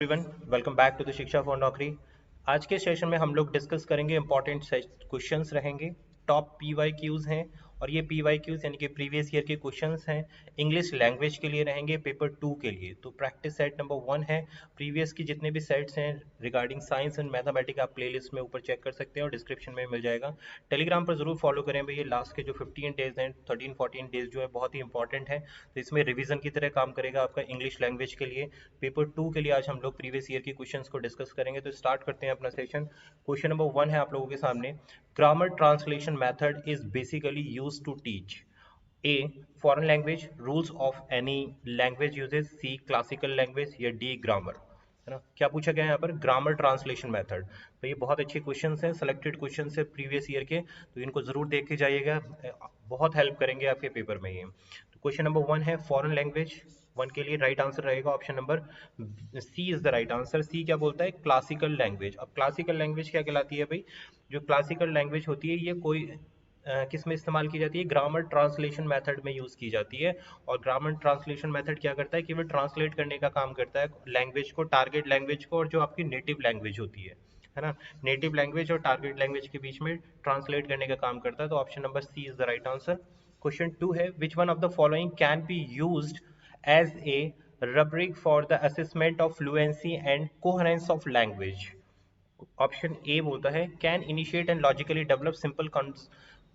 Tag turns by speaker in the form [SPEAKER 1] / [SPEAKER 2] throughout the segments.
[SPEAKER 1] Everyone, welcome back to the Shiksha for Naukri. आज के session में हम लोग डिस्कस करेंगे इंपॉर्टेंट क्वेश्चंस रहेंगे, टॉप पीवाई क्यूज हैं और ये पीवाई क्यूज यानी कि प्रीवियस ईयर के क्वेश्चंस हैं। इंग्लिश लैंग्वेज के लिए रहेंगे, पेपर 2 के लिए। तो प्रैक्टिस सेट नंबर 1 है। प्रीवियस की जितने भी सेट्स हैं रिगार्डिंग साइंस एंड मैथमेटिक्स आप प्लेलिस्ट में ऊपर चेक कर सकते हैं और डिस्क्रिप्शन में मिल जाएगा। टेलीग्राम पर जरूर फॉलो करें भाई, ये लास्ट के जो 15 डेज हैं, 13-14 डेज जो है बहुत ही इंपॉर्टेंट है। तो इसमें रिविजन की तरह काम करेगा आपका इंग्लिश लैंग्वेज के लिए। पेपर 2 के लिए आज हम लोग प्रीवियस ईयर के क्वेश्चंस को डिस्कस करेंगे। तो स्टार्ट करते हैं अपना सेशन। क्वेश्चन नंबर 1 है आप लोगों के सामने। Grammar translation method is basically used to teach a foreign language, rules of any language uses, C classical language या डी ग्रामर। है ना, क्या पूछा गया है यहाँ पर? Grammar translation method. तो ये बहुत अच्छे क्वेश्चंस हैं, सेलेक्टेड क्वेश्चंस है प्रीवियस ईयर के, तो इनको जरूर देख के जाइएगा, बहुत हेल्प करेंगे आपके पेपर में ये। तो क्वेश्चन नंबर 1 है फॉरेन लैंग्वेज। 1 के लिए राइट आंसर रहेगा option number C is the right answer. C क्या बोलता है? Classical language. अब क्लासिकल लैंग्वेज क्या कहलाती है भाई? जो क्लासिकल लैंग्वेज होती है ये कोई किस में इस्तेमाल की जाती है? ग्रामर ट्रांसलेशन मेथड में यूज की जाती है। और ग्रामर ट्रांसलेशन मेथड क्या करता है? केवल ट्रांसलेट करने का काम करता है लैंग्वेज को, टारगेट लैंग्वेज को, और जो आपकी नेटिव लैंग्वेज होती है ना, नेटिव लैंग्वेज और टारगेट लैंग्वेज के बीच में ट्रांसलेट करने का काम करता है। तो option number C is the right answer. Question 2 है, which one of the following can be used as a rubric for the assessment of fluency and coherence of language? Option A बोलता है can initiate and logically develop simple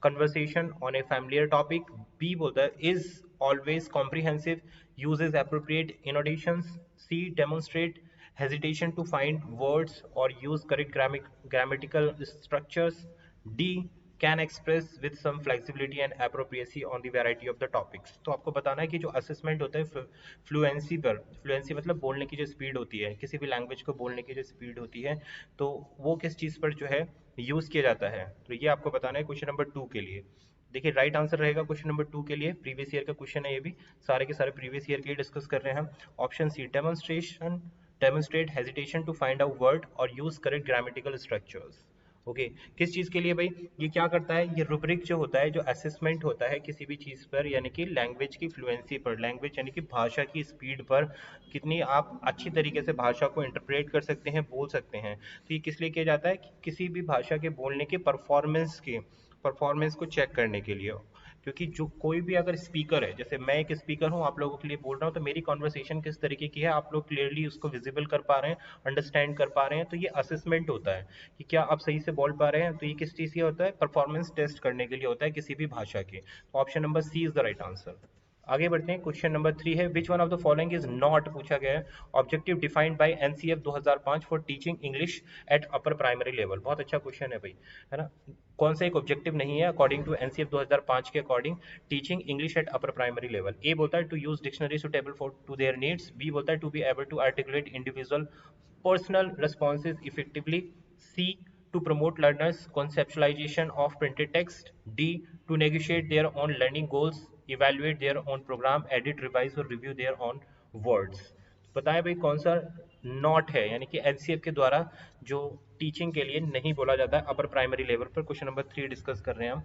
[SPEAKER 1] conversation on a familiar topic. B बोलता है is always comprehensive, uses appropriate innotations. C demonstrate hesitation to find words or use correct grammatical structures. D can express with some flexibility and appropriacy on the variety of the topics. तो आपको बताना है कि जो assessment होता है fluency पर, fluency मतलब बोलने की जो स्पीड होती है, किसी भी लैंग्वेज को बोलने की जो स्पीड होती है, तो वो किस चीज़ पर जो है यूज़ किया जाता है। तो ये आपको बताना है क्वेश्चन नंबर 2 के लिए। देखिए राइट आंसर रहेगा क्वेश्चन नंबर 2 के लिए, प्रीवियस ईयर का क्वेश्चन है ये भी, सारे के सारे प्रीवियस ईयर के लिए डिस्कस कर रहे हैं हम। Option C demonstrate hesitation to find out word और use correct grammatical structures. Okay, किस चीज़ के लिए भाई? ये क्या करता है? ये रूब्रिक जो होता है, जो असेसमेंट होता है किसी भी चीज़ पर, यानी कि लैंग्वेज की फ्लुएंसी पर, लैंग्वेज यानी कि भाषा की स्पीड पर, कितनी आप अच्छी तरीके से भाषा को इंटरप्रेट कर सकते हैं, बोल सकते हैं। तो ये किस लिए किया जाता है? कि किसी भी भाषा के बोलने के परफॉर्मेंस को चेक करने के लिए। क्योंकि जो कोई भी अगर स्पीकर है, जैसे मैं एक स्पीकर हूँ आप लोगों के लिए बोल रहा हूँ, तो मेरी कॉन्वर्सेशन किस तरीके की है आप लोग क्लियरली उसको विजिबल कर पा रहे हैं, अंडरस्टैंड कर पा रहे हैं। तो ये असेसमेंट होता है कि क्या आप सही से बोल पा रहे हैं। तो ये किस चीज़ का होता है? परफॉर्मेंस टेस्ट करने के लिए होता है किसी भी भाषा के। तो option number C is the right answer. आगे बढ़ते हैं, क्वेश्चन नंबर 3 है, which one of the following is not, पूछा गया है, objective defined by NCF 2005 for teaching English at upper primary level. बहुत अच्छा क्वेश्चन है भाई, है ना। कौन सा एक ऑब्जेक्टिव नहीं है अकॉर्डिंग टू एनसीएफ 2005 के according teaching English at upper primary level? A बोलता है to use dictionary suitable for to their needs. B बोलता है to be able to articulate individual personal responses effectively. C to promote learners conceptualization of printed text. D to negotiate their own learning goals, evaluate their own program, edit, revise और review their own words. बताएं भाई कौन सा not है, यानी कि NCF के द्वारा जो टीचिंग के लिए नहीं बोला जाता है अपर प्राइमरी लेवल पर। क्वेश्चन नंबर 3 डिस्कस कर रहे हैं हम।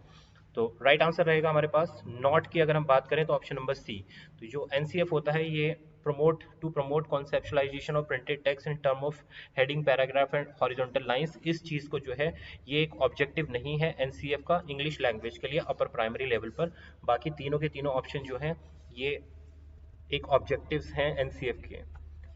[SPEAKER 1] तो राइट आंसर रहेगा हमारे पास नॉट की अगर हम बात करें तो ऑप्शन नंबर सी। तो जो एनसीएफ होता है ये promote conceptualisation of printed text in term of heading, paragraph and horizontal lines. इस चीज़ को जो है ये एक ऑब्जेक्टिव नहीं है एनसीएफ का इंग्लिश लैंग्वेज के लिए अपर प्राइमरी लेवल पर। बाकी तीनों के तीनों ऑप्शन जो हैं ये एक ऑब्जेक्टिव्स हैं एनसीएफ के।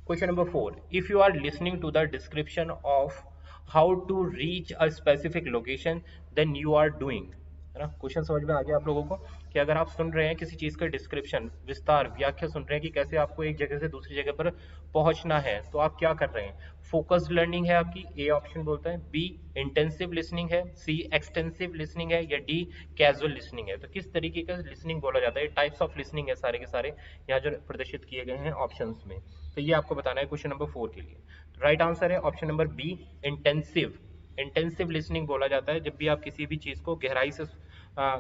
[SPEAKER 1] Question number 4, if you are listening to the description of how to reach a specific location then you are doing, है ना। क्वेश्चन समझ में आ गया आप लोगों को कि अगर आप सुन रहे हैं किसी चीज़ का डिस्क्रिप्शन, विस्तार, व्याख्या सुन रहे हैं कि कैसे आपको एक जगह से दूसरी जगह पर पहुंचना है, तो आप क्या कर रहे हैं? फोकस्ड लर्निंग है आपकी, ए ऑप्शन बोलता है। बी इंटेंसिव लिसनिंग है। सी एक्सटेंसिव लिसनिंग है। या डी कैजुअल लिसनिंग है। तो किस तरीके का लिसनिंग बोला जाता है? टाइप्स ऑफ लिसनिंग है सारे के सारे यहाँ जो प्रदर्शित किए गए हैं ऑप्शंस में। तो ये आपको बताना है क्वेश्चन नंबर 4 के लिए। राइट आंसर है option number B, intensive. Intensive listening बोला जाता है जब भी आप किसी भी चीज़ को गहराई से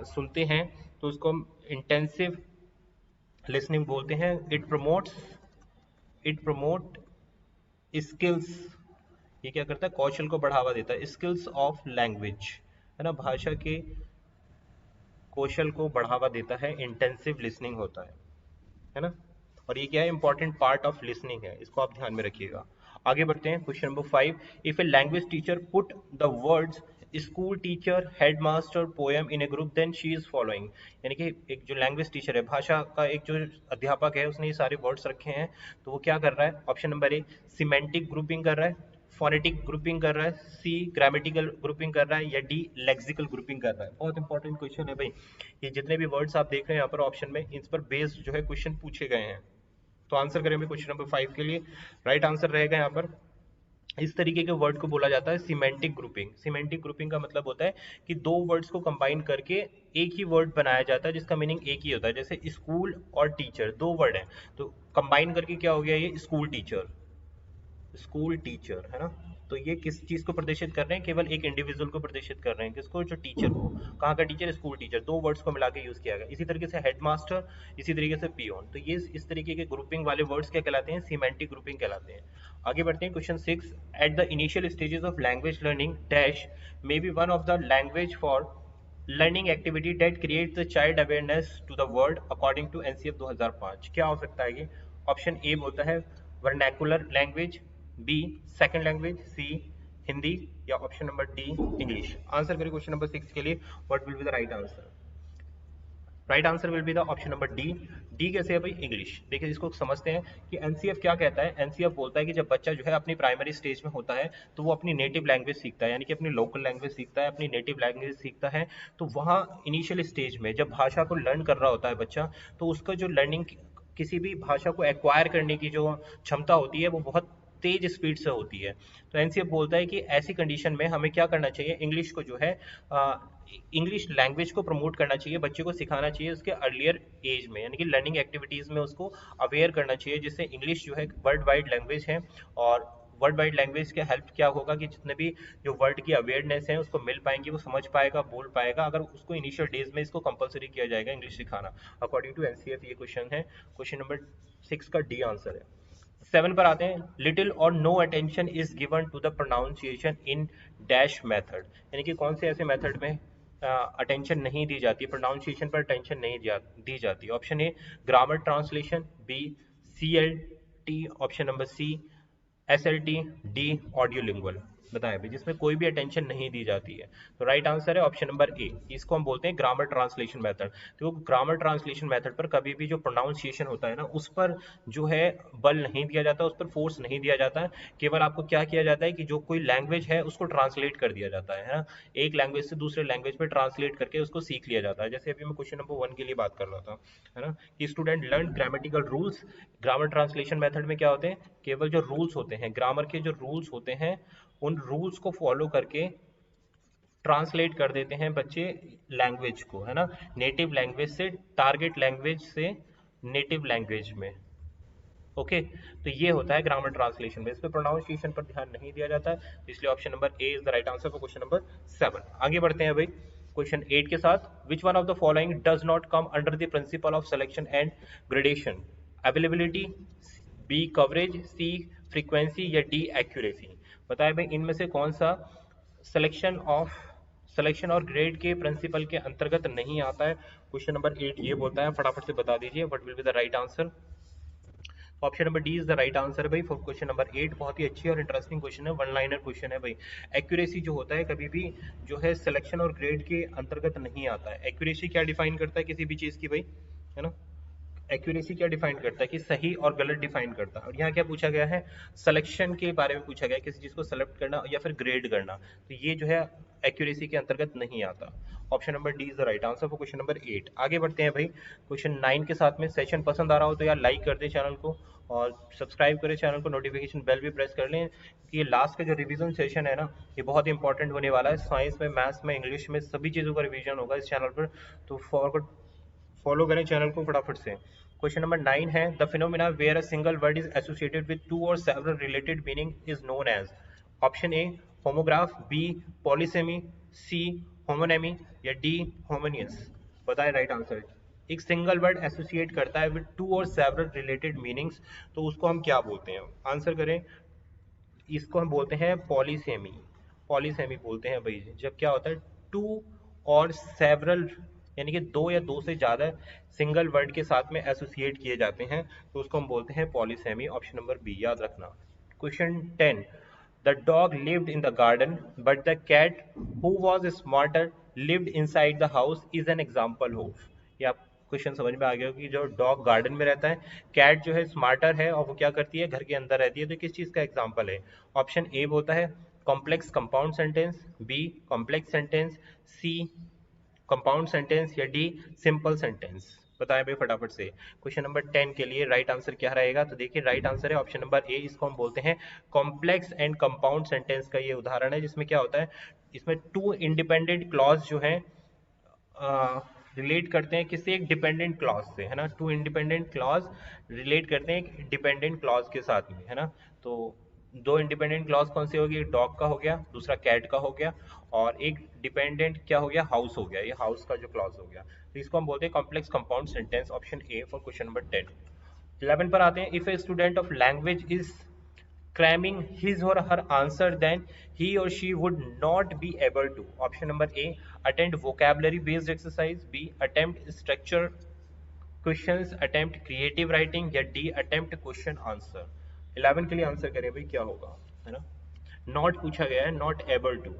[SPEAKER 1] सुनते हैं तो उसको हम इंटेंसिव लिसनिंग बोलते हैं। इट प्रमोट स्किल्स, ये क्या करता है? कौशल को बढ़ावा देता है। स्किल्स ऑफ लैंग्वेज, है ना, भाषा के कौशल को बढ़ावा देता है, इंटेंसिव लिसनिंग होता है ना। और ये क्या है? इंपॉर्टेंट पार्ट ऑफ लिसनिंग है, इसको आप ध्यान में रखिएगा। आगे बढ़ते हैं question number 5। If a language teacher put the words school teacher, headmaster, poem in a group then she is following. यानी कि एक जो लैंग्वेज टीचर है, भाषा का एक जो अध्यापक है, उसने ये सारे वर्ड्स रखे हैं, तो वो क्या कर रहा है? ऑप्शन नंबर ए सिमेंटिक ग्रुपिंग कर रहा है, फोनेटिक ग्रुपिंग कर रहा है, सी ग्रामेटिकल ग्रुपिंग कर रहा है, या डी लेक्सिकल ग्रुपिंग कर रहा है। बहुत इंपॉर्टेंट क्वेश्चन है भाई। ये जितने भी वर्ड्स आप देख रहे हैं यहाँ पर ऑप्शन में, इन पर बेस्ड जो है क्वेश्चन पूछे गए हैं। तो आंसर करेंगे क्वेश्चन नंबर 5 के लिए। राइट आंसर रहेगा यहाँ पर, इस तरीके के वर्ड को बोला जाता है सिमेंटिक ग्रुपिंग। सिमेंटिक ग्रुपिंग का मतलब होता है कि दो वर्ड्स को कंबाइन करके एक ही वर्ड बनाया जाता है जिसका मीनिंग एक ही होता है। जैसे स्कूल और टीचर, दो वर्ड हैं, तो कंबाइन करके क्या हो गया? ये स्कूल टीचर, स्कूल टीचर है ना। तो ये किस चीज को प्रदर्शित कर रहे हैं? केवल एक इंडिविजुअल को प्रदर्शित कर रहे हैं। किसको? जो टीचर को। कहाँ का टीचर? School teacher. दो वर्ड्स को मिला के यूज किया गया। इसी तरीके से हेडमास्टर, इसी तरीके से पियोन। तो ये इस तरीके के ग्रुपिंग वाले वर्ड्स क्या कहलाते हैं? सिमेंटिक ग्रुपिंग कहलाते हैं। आगे बढ़ते हैं question 6। At the initial stages of language learning dash may be one of the language for learning activity that create the child awareness to the world according to NCF 2005। क्या हो सकता है ये? ऑप्शन ए बोलता है vernacular language, B second language, C Hindi, या option number D English. Answer करिए question number 6 के लिए। What will be the right answer? Right answer will be the option number D. D कैसे है भाई? इंग्लिश। देखिए इसको समझते हैं कि एनसीएफ क्या कहता है। एनसीएफ बोलता है कि जब बच्चा जो है अपनी प्राइमरी स्टेज में होता है तो वो अपनी नेटिव लैंग्वेज सीखता है, यानी कि अपनी लोकल लैंग्वेज सीखता है, अपनी नेटिव लैंग्वेज सीखता है। तो वहाँ इनिशियल स्टेज में जब भाषा को लर्न कर रहा होता है बच्चा, तो उसका जो लर्निंग, किसी भी भाषा को एक्वायर करने की जो क्षमता होती है वो बहुत तेज स्पीड से होती है। तो एनसीएफ बोलता है कि ऐसी कंडीशन में हमें क्या करना चाहिए? इंग्लिश को जो है इंग्लिश लैंग्वेज को प्रमोट करना चाहिए, बच्चे को सिखाना चाहिए उसके अर्लियर एज में, यानी कि लर्निंग एक्टिविटीज में उसको अवेयर करना चाहिए, जिससे इंग्लिश जो है वर्ल्ड वाइड लैंग्वेज है। और वर्ल्ड वाइड लैंग्वेज के हेल्प क्या होगा कि जितने भी जो वर्ल्ड की अवेयरनेस है उसको मिल पाएंगी, वो समझ पाएगा, बोल पाएगा, अगर उसको इनिशियल डेज में इसको कंपलसरी किया जाएगा इंग्लिश सिखाना। अकॉर्डिंग टू एनसीएफ ये क्वेश्चन है। क्वेश्चन नंबर 6 का डी आंसर है। 7 पर आते हैं। Little or no attention is given to the pronunciation in dash method. यानी कि कौन से ऐसे मेथड में अटेंशन नहीं दी जाती, प्रोनाउंसिएशन पर अटेंशन नहीं दी जाती? Option A grammar translation, B CLT, option number C SLT, D audio lingual. बताएं भाई, जिसमें कोई भी अटेंशन नहीं दी जाती है। तो राइट आंसर है ऑप्शन नंबर ए। इसको हम बोलते हैं ग्रामर ट्रांसलेशन मेथड। तो ग्रामर ट्रांसलेशन मेथड पर कभी भी जो प्रोनाउंसिएशन होता है ना, उस पर जो है बल नहीं दिया जाता, उस पर फोर्स नहीं दिया जाता है। केवल आपको क्या किया जाता है कि जो कोई लैंग्वेज है उसको ट्रांसलेट कर दिया जाता है ना, एक लैंग्वेज से दूसरे लैंग्वेज में ट्रांसलेट करके उसको सीख लिया जाता है। जैसे अभी मैं क्वेश्चन नंबर 1 के लिए बात कर रहा था, है ना, कि student learn grammatical rules. Grammar translation method में क्या होते हैं? केवल जो रूल्स होते हैं, ग्रामर के जो रूल्स होते हैं, उन रूल्स को फॉलो करके ट्रांसलेट कर देते हैं बच्चे लैंग्वेज को, है ना, नेटिव लैंग्वेज से टारगेट लैंग्वेज से नेटिव लैंग्वेज में। ओके, तो ये होता है ग्रामर ट्रांसलेशन में। इस पे प्रोनाउंसिएशन पर ध्यान नहीं दिया जाता है, इसलिए option number A is the right answer for question number 7। आगे बढ़ते हैं भाई क्वेश्चन 8 के साथ। Which one of the following does not come under the principle of selection and gradation? Availability, B coverage, C frequency, या D accuracy. बताए भाई इनमें से कौन सा सिलेक्शन और ग्रेड के प्रिंसिपल के अंतर्गत नहीं आता है? क्वेश्चन नंबर 8 ये बोलता है, फटाफट से बता दीजिए what will be the right answer. Option number D is the right answer है भाई फॉर क्वेश्चन नंबर 8। बहुत ही अच्छी और इंटरेस्टिंग क्वेश्चन है, वन लाइनर क्वेश्चन है भाई। एक्यूरेसी जो होता है कभी भी जो है सिलेक्शन और ग्रेड के अंतर्गत नहीं आता है। एक्यूरेसी क्या डिफाइन करता है किसी भी चीज की भाई, है ना? एक्यूरेसी क्या डिफाइन करता है कि सही और गलत डिफाइन करता है। और यहाँ क्या पूछा गया है? सिलेक्शन के बारे में पूछा गया है, किसी चीज को सेलेक्ट करना या फिर ग्रेड करना। तो ये जो है एक्यूरेसी के अंतर्गत नहीं आता। Option number D is the right answer for question number 8। आगे बढ़ते हैं भाई क्वेश्चन 9 के साथ में। सेशन पसंद आ रहा हो तो यार लाइक कर दे चैनल को और सब्सक्राइब करें चैनल को, नोटिफिकेशन बेल भी प्रेस कर लें कि ये लास्ट का जो रिवीजन सेशन है ना, ये बहुत इंपॉर्टेंट होने वाला है। साइंस में, मैथ्स में, इंग्लिश में सभी चीज़ों का रिवीजन होगा इस चैनल पर, तो फॉलो करें चैनल को फटाफट से। क्वेश्चन नंबर 9 है, the phenomena where a single word is associated with two और several related meaning is known as? Option A homograph, B polysemy, C homonymy, या डी होमोनियस। बताएं राइट आंसर। एक single word associate करता है with two और several related meanings, तो उसको हम क्या बोलते हैं? आंसर करें। इसको हम बोलते हैं पॉलीसेमी। पॉलीसेमी बोलते हैं भाई जब क्या होता है टू और सेवरल, यानी कि दो या दो से ज्यादा सिंगल वर्ड के साथ में एसोसिएट किए जाते हैं, तो उसको हम बोलते हैं पॉलीसेमी। ऑप्शन नंबर बी याद रखना। Question 10, the dog lived in the garden but the cat who was smarter lived inside the house is an example of. ये आप क्वेश्चन समझ में आ गया कि जो डॉग गार्डन में रहता है, कैट जो है स्मार्टर है और वो क्या करती है, घर के अंदर रहती है। तो किस चीज का एग्जाम्पल है? ऑप्शन ए होता है complex compound sentence, B complex sentence, C compound sentence, या डी सिंपल सेंटेंस। बताएं भाई फटाफट से। क्वेश्चन नंबर 10 के लिए राइट आंसर क्या रहेगा? तो देखिए राइट आंसर है ऑप्शन नंबर ए, इसको हम बोलते हैं कॉम्प्लेक्स एंड कंपाउंड सेंटेंस का ये उदाहरण है, जिसमें क्या होता है, इसमें टू इंडिपेंडेंट क्लॉज जो है रिलेट करते हैं किसी एक डिपेंडेंट क्लॉज से, है ना। टू इंडिपेंडेंट क्लॉज रिलेट करते हैं एक डिपेंडेंट क्लॉज के साथ में, है ना। तो दो इंडिपेंडेंट क्लॉज कौन से हो गए? डॉग का हो गया, दूसरा कैट का हो गया, और एक डिपेंडेंट क्या हो गया? हाउस हो गया। ये हाउस का जो क्लॉज हो गया, तो इसको हम बोलते हैं complex compound sentence. Option A for question number 10। 11 पर आते हैं। If a student of language is cramming his or her answer, then he or she would not be able to, option number A, attend vocabulary based exercise, B, attempt structure questions, attempt creative writing, या D, attempt question answer। 11 के लिए answer करें भाई, क्या होगा, है ना। Not पूछा गया है, नॉट एबल टू,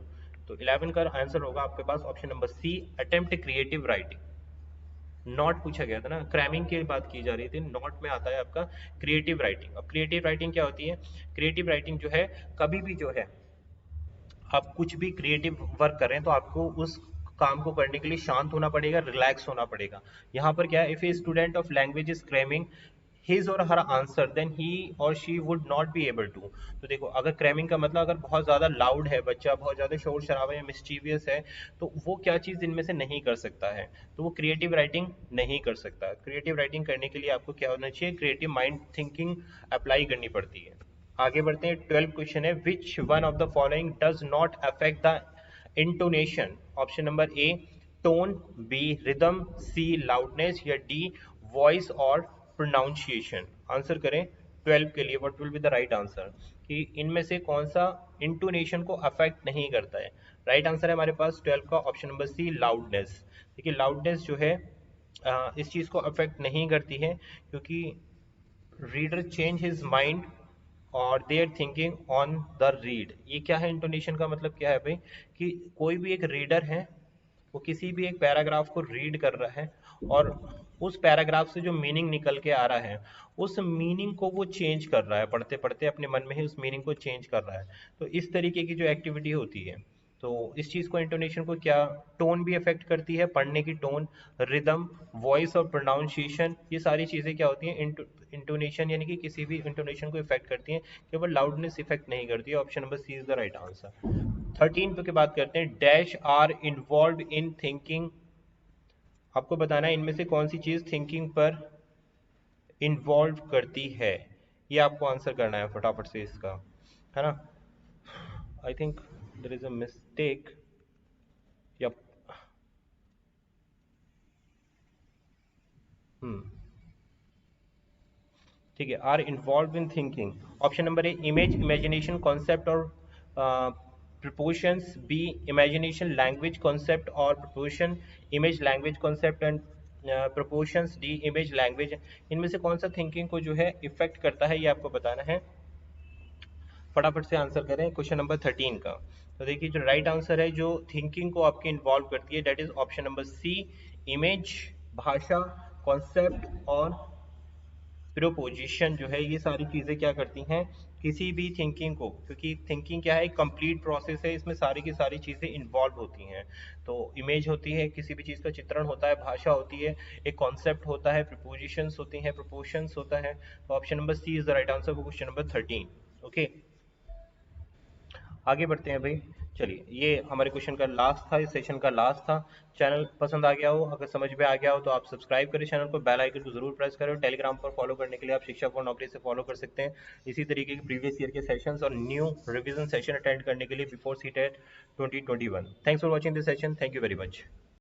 [SPEAKER 1] तो 11 का आंसर होगा आपके पास option number C, attempt creative writing. Not पूछा गया था ना, क्रैमिंग की बात की जा रही थी, नॉट में आता है आपका क्रिएटिव राइटिंग। अब क्रिएटिव राइटिंग क्या होती है? क्रिएटिव राइटिंग जो है, कभी भी जो है आप कुछ भी क्रिएटिव वर्क कर रहे हैं तो आपको उस काम को करने के लिए शांत होना पड़ेगा, रिलैक्स होना पड़ेगा। यहाँ पर क्या है, if a student of language is cramming his or her answer, then he or she would not be able to. तो देखो, अगर क्रैमिंग का मतलब अगर बहुत ज्यादा लाउड है बच्चा, बहुत ज्यादा शोर शराबा या मिस्चीवियस है, तो वो क्या चीज इनमें से नहीं कर सकता है, तो वो क्रिएटिव राइटिंग नहीं कर सकता। क्रिएटिव राइटिंग करने के लिए आपको क्या होना चाहिए? क्रिएटिव माइंड थिंकिंग अप्लाई करनी पड़ती है। आगे बढ़ते हैं। 12 क्वेश्चन है, which one of the following does not affect the intonation? Option number A tone, B rhythm, C loudness, या डी वॉइस और प्रोनाउंसिएशन। आंसर करें 12 के लिए, what will be the right answer, कि इनमें से कौन सा इंटोनेशन को अफेक्ट नहीं करता है। राइट आंसर है हमारे पास 12 का ऑप्शन नंबर सी, लाउडनेस। देखिए लाउडनेस जो है इस चीज को अफेक्ट नहीं करती है, क्योंकि रीडर चेंज हिज माइंड और there thinking on the read. ये क्या है? इंटोनेशन का मतलब क्या है भाई, कि कोई भी एक रीडर है, वो किसी भी एक पैराग्राफ को रीड कर रहा है और उस पैराग्राफ से जो मीनिंग निकल के आ रहा है, उस मीनिंग को वो चेंज कर रहा है, पढ़ते पढ़ते अपने मन में ही उस मीनिंग को चेंज कर रहा है। तो इस तरीके की जो एक्टिविटी होती है, तो इस चीज को, इंटोनेशन को क्या टोन भी अफेक्ट करती है, पढ़ने की टोन, रिदम, वॉइस और प्रोनाउंसिएशन, ये सारी चीजें क्या होती हैं? इंटोनेशन यानी कि किसी भी इंटोनेशन को इफेक्ट करती हैं, केवल लाउडनेस इफेक्ट नहीं करती है। Option number C is the right answer. 13 पे की बात करते हैं। Dash are involve in thinking. आपको बताना है इनमें से कौन सी चीज थिंकिंग पर इन्वॉल्व करती है, ये आपको आंसर करना है फटाफट से इसका, है ना। I think there is a mistake. Yup. ठीक है, are involve in thinking. Option number A image, imagination, concept और proportions, B imagination, language, concept और proportion, image, language, concept and proportions, D image, language. इनमें से कौन सा thinking को जो है इफेक्ट करता है, ये आपको बताना है। फटाफट से आंसर करें क्वेश्चन नंबर 13 का। तो देखिए जो राइट आंसर है, जो थिंकिंग को आपकी इन्वॉल्व करती है, that is option number C, image, भाषा, कॉन्सेप्ट और प्रोपोजिशन जो है, ये सारी चीजें क्या करती हैं? किसी भी थिंकिंग को, क्योंकि थिंकिंग क्या है, एक कंप्लीट प्रोसेस है, इसमें सारी की सारी चीजें इन्वॉल्व होती हैं। तो इमेज होती है, किसी भी चीज का चित्रण होता है, भाषा होती है, एक कॉन्सेप्ट होता है, प्रिपोजिशंस होती हैं, प्रोपोर्शंस होता है। तो option number C is the right answer for question number 13। Okay, आगे बढ़ते हैं भाई। चलिए, ये हमारे क्वेश्चन का लास्ट था, इस सेशन का लास्ट था। चैनल पसंद आ गया हो, अगर समझ में आ गया हो, तो आप सब्सक्राइब करें चैनल को, बेल आइकन को जरूर प्रेस करें। टेलीग्राम पर फॉलो करने के लिए आप शिक्षा फॉर नौकरी से फॉलो कर सकते हैं। इसी तरीके के प्रीवियस ईयर के सेशंस और न्यू रिवीजन सेशन अटेंड करने के लिए before CTET 2021। Thanks for watching this session. Thank you very much.